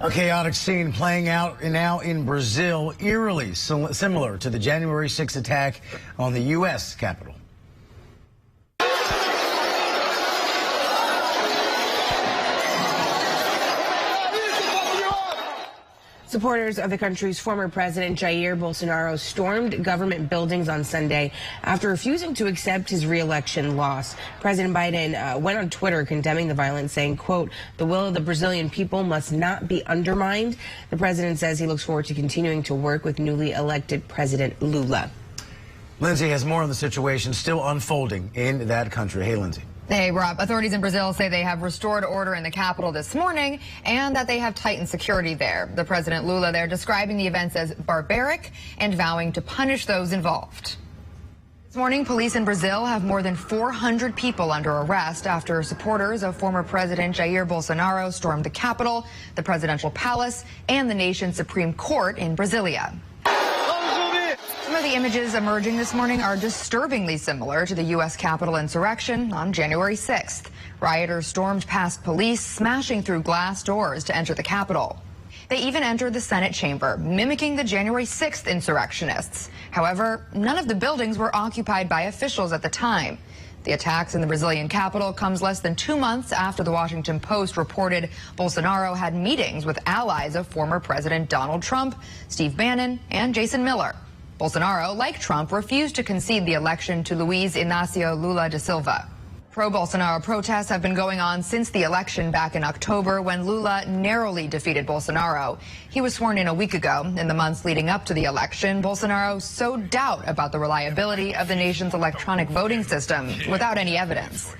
A chaotic scene playing out now in Brazil, eerily similar to the January 6th attack on the U.S. Capitol. Supporters of the country's former president, Jair Bolsonaro, stormed government buildings on Sunday after refusing to accept his re-election loss. President Biden went on Twitter condemning the violence, saying, quote, "The will of the Brazilian people must not be undermined." The president says he looks forward to continuing to work with newly elected President Lula. Lindsay has more on the situation still unfolding in that country. Hey, Lindsay. Hey, Rob. Authorities in Brazil say they have restored order in the capital this morning and that they have tightened security there. The President Lula there describing the events as barbaric and vowing to punish those involved. This morning, police in Brazil have more than 400 people under arrest after supporters of former President Jair Bolsonaro stormed the Capitol, the presidential palace, and the nation's Supreme Court in Brasilia. Some of the images emerging this morning are disturbingly similar to the U.S. Capitol insurrection on January 6th. Rioters stormed past police, smashing through glass doors to enter the Capitol. They even entered the Senate chamber, mimicking the January 6th insurrectionists. However, none of the buildings were occupied by officials at the time. The attacks in the Brazilian capital comes less than 2 months after the Washington Post reported Bolsonaro had meetings with allies of former President Donald Trump, Steve Bannon, and Jason Miller. Bolsonaro, like Trump, refused to concede the election to Luiz Inácio Lula da Silva. Pro-Bolsonaro protests have been going on since the election back in October when Lula narrowly defeated Bolsonaro. He was sworn in a week ago. In the months leading up to the election, Bolsonaro sowed doubt about the reliability of the nation's electronic voting system without any evidence.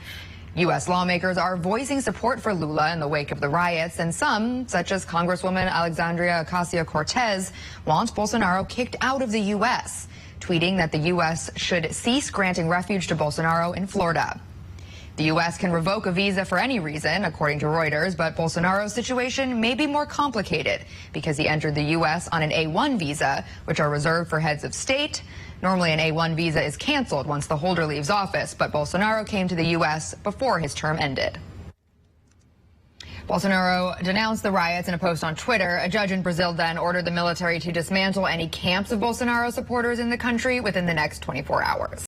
U.S. lawmakers are voicing support for Lula in the wake of the riots, and some, such as Congresswoman Alexandria Ocasio-Cortez, want Bolsonaro kicked out of the U.S., tweeting that the U.S. should cease granting refuge to Bolsonaro in Florida. The U.S. can revoke a visa for any reason, according to Reuters, but Bolsonaro's situation may be more complicated because he entered the U.S. on an A1 visa, which are reserved for heads of state. Normally, an A1 visa is canceled once the holder leaves office, but Bolsonaro came to the U.S. before his term ended. Bolsonaro denounced the riots in a post on Twitter. A judge in Brazil then ordered the military to dismantle any camps of Bolsonaro supporters in the country within the next 24 hours.